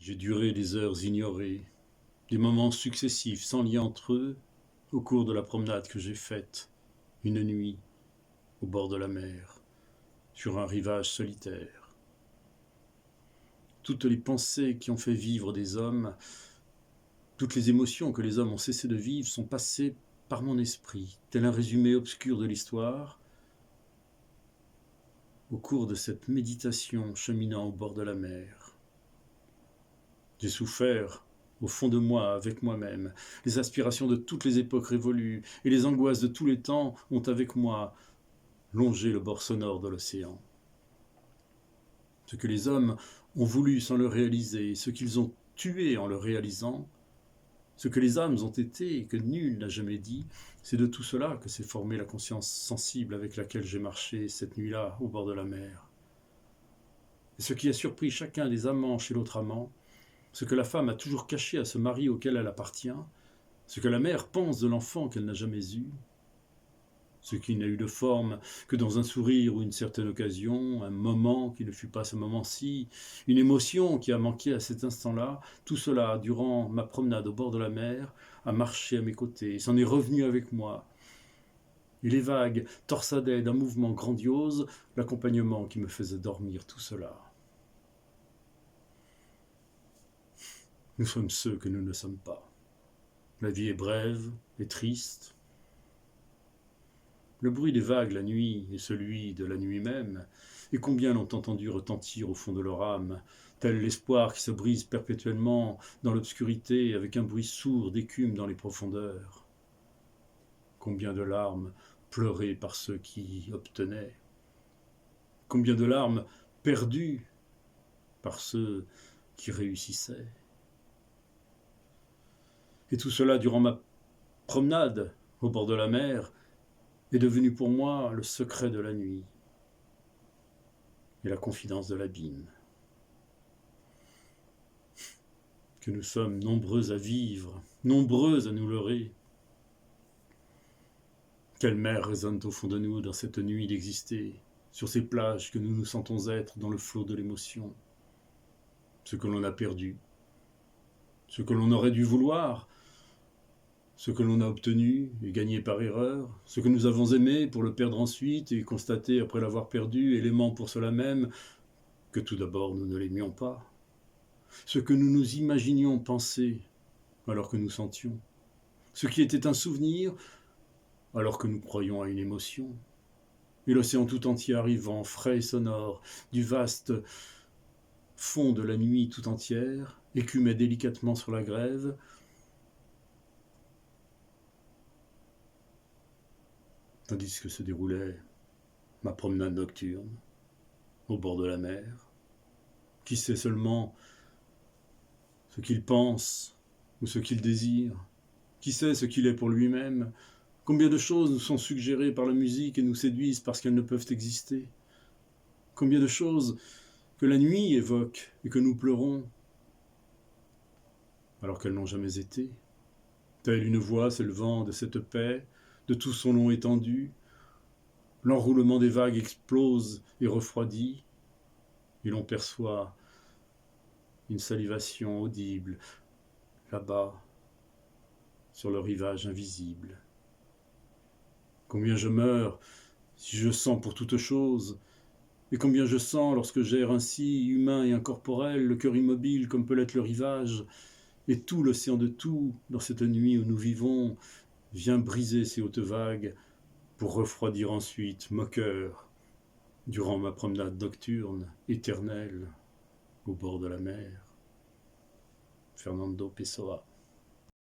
J'ai duré des heures ignorées, des moments successifs sans lien entre eux, au cours de la promenade que j'ai faite, une nuit, au bord de la mer, sur un rivage solitaire. Toutes les pensées qui ont fait vivre des hommes, toutes les émotions que les hommes ont cessé de vivre sont passées par mon esprit, tel un résumé obscur de l'histoire, au cours de cette méditation cheminant au bord de la mer. J'ai souffert, au fond de moi, avec moi-même. Les aspirations de toutes les époques révolues et les angoisses de tous les temps ont avec moi longé le bord sonore de l'océan. Ce que les hommes ont voulu sans le réaliser, ce qu'ils ont tué en le réalisant, ce que les âmes ont été et que nul n'a jamais dit, c'est de tout cela que s'est formée la conscience sensible avec laquelle j'ai marché cette nuit-là au bord de la mer. Et ce qui a surpris chacun des amants chez l'autre amant, ce que la femme a toujours caché à ce mari auquel elle appartient, ce que la mère pense de l'enfant qu'elle n'a jamais eu, ce qui n'a eu de forme que dans un sourire ou une certaine occasion, un moment qui ne fut pas ce moment-ci, une émotion qui a manqué à cet instant-là, tout cela, durant ma promenade au bord de la mer, a marché à mes côtés, s'en est revenu avec moi. Et les vagues torsadaient d'un mouvement grandiose l'accompagnement qui me faisait dormir tout cela. Nous sommes ceux que nous ne sommes pas. La vie est brève et triste. Le bruit des vagues la nuit est celui de la nuit même, et combien l'ont entendu retentir au fond de leur âme, tel l'espoir qui se brise perpétuellement dans l'obscurité avec un bruit sourd d'écume dans les profondeurs. Combien de larmes pleurées par ceux qui obtenaient, combien de larmes perdues par ceux qui réussissaient. Et tout cela durant ma promenade au bord de la mer est devenu pour moi le secret de la nuit et la confidence de l'abîme. Que nous sommes nombreux à vivre, nombreux à nous leurrer. Quelle mer résonne au fond de nous dans cette nuit d'exister, sur ces plages que nous nous sentons être dans le flot de l'émotion. Ce que l'on a perdu, ce que l'on aurait dû vouloir, ce que l'on a obtenu et gagné par erreur, ce que nous avons aimé pour le perdre ensuite et constater après l'avoir perdu, et l'aimant pour cela même, que tout d'abord nous ne l'aimions pas. Ce que nous nous imaginions penser alors que nous sentions. Ce qui était un souvenir alors que nous croyions à une émotion. Et l'océan tout entier arrivant, frais et sonore, du vaste fond de la nuit tout entière, écumait délicatement sur la grève, tandis que se déroulait ma promenade nocturne au bord de la mer. Qui sait seulement ce qu'il pense ou ce qu'il désire? Qui sait ce qu'il est pour lui-même? Combien de choses nous sont suggérées par la musique et nous séduisent parce qu'elles ne peuvent exister? Combien de choses que la nuit évoque et que nous pleurons alors qu'elles n'ont jamais été? Telle une voix s'élevant de cette paix, de tout son long étendu, l'enroulement des vagues explose et refroidit, et l'on perçoit une salivation audible là-bas, sur le rivage invisible. Combien je meurs si je sens pour toute chose, et combien je sens lorsque j'erre ainsi, humain et incorporel, le cœur immobile comme peut l'être le rivage, et tout l'océan de tout, dans cette nuit où nous vivons, vient briser ces hautes vagues pour refroidir ensuite moqueur durant ma promenade nocturne, éternelle, au bord de la mer. Fernando Pessoa.